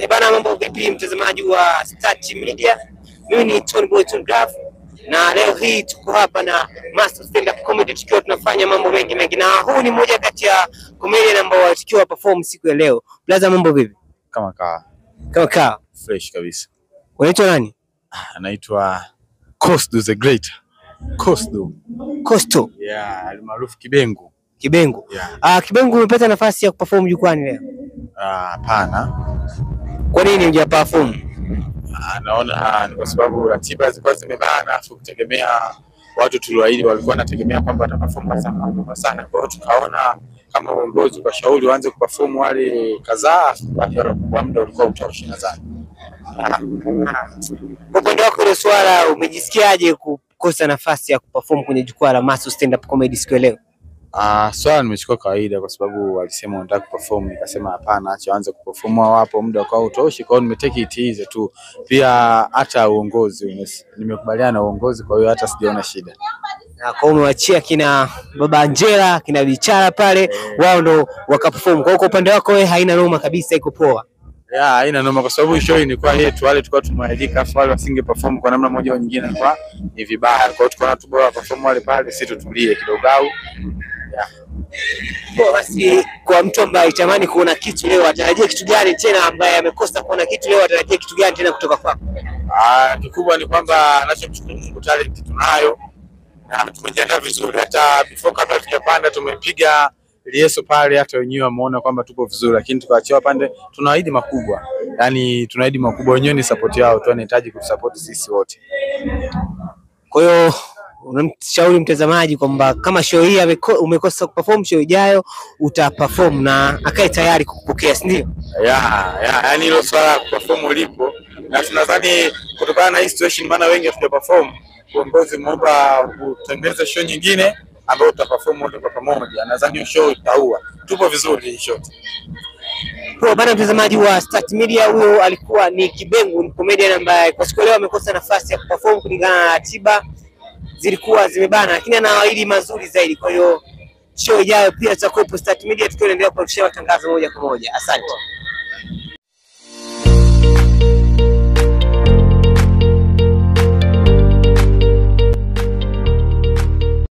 Bana, mambo vipi mtazamaji wa Start Media? Mimi ni Tony Boy Tony Graph, na leo hii tuko hapa na Master Stand Up Comedy tukiwa tunafanya mambo mengi, na huu ni mmoja kati ya comedian ambao tukiwa perform siku ya leo. Blaza, mambo vipi? Kama fresh kabisa. Unaitwa nani? Anaitwa Costo the Great. Costo. Yeah, almaarufu Kibengu. Yeah. Kibengu, umepata nafasi ya kuperform jukwani leo? Hapana. Kwa nini hujaperform? Naona ni kwa sababu ratiba zilikuwa zimebana, afu kutegemea watu tulioahidi walikuwa wanategemea kwamba wataperform sana. Kwa hiyo tukaona kama uongozi kwa shauri waanze kuperform wale kadhaa kwa muda ulikuwa utoshi nadhani. Kwa upande wako ile swala, umejisikiaje kukosa nafasi ya kuperform kwenye jukwaa la Master Stand Up Comedy siku ya leo? Swala nimechukua kawaida kwa sababu walisema wanataka kuperform, nikasema hapana, acha waanze kuperform, wapo muda kwa utoshi. Kwa hiyo nimetake it easy tu. Pia hata uongozi nimekubaliana na uongozi, kwa hiyo hata sijaona shida. Na kwa umewachia kina Baba Angela, kina Bichara pale, wao ndo wakaperform. Kwa hiyo kwa upande wako wewe haina noma kabisa, iko poa? Yeah, haina noma kwa sababu show ilikuwa yetu, wale tulikuwa tumealika, afu wale wasinge perform kwa namna moja au nyingine kwa ni vibaya. Kwa hiyo tukaona tu bora perform wale pale, sisi tutulie kidogo au. Yeah. Kwa basi, kwa mtu ambaye tamani kuona kitu leo, atarajia kitu gani tena? Ambaye amekosa kuona kitu leo, atarajia kitu gani tena kutoka kwako? Kikubwa ni kwamba anachomshukuru Mungu, talent tunayo na tumejiandaa vizuri. Hata before kabla tujapanda tumepiga lieso pale, hata wenyewe wameona kwamba tuko vizuri, lakini tukaachiwa pande, tunaahidi makubwa. Yaani tunaahidi makubwa, wenyewe ni support yao, tunahitaji kusupport sisi wote. Kwa hiyo unamshauri mtazamaji kwamba kama show hii umekosa kuperform, show ijayo utaperform na akae tayari kukupokea, si ndio? Yaani hilo swala kuperform lipo, na tunadhani kutokana na hii situation, maana wengi hatujaperform, uongozi muomba kutengeneza show nyingine ambayo tutaperform wote kwa pamoja. Nadhani show itaua. Tupo vizuri hii show. Kwa bana, mtazamaji wa Start Media, huyo alikuwa ni Kibengu, ni comedian ambaye kwa siku leo amekosa nafasi ya kuperform kulingana na ratiba zilikuwa zimebana, lakini anaahidi mazuri zaidi. Kwa hiyo show ijayo pia tutakuwepo Start Media tukiendelea kushare matangazo moja kwa moja. Asante.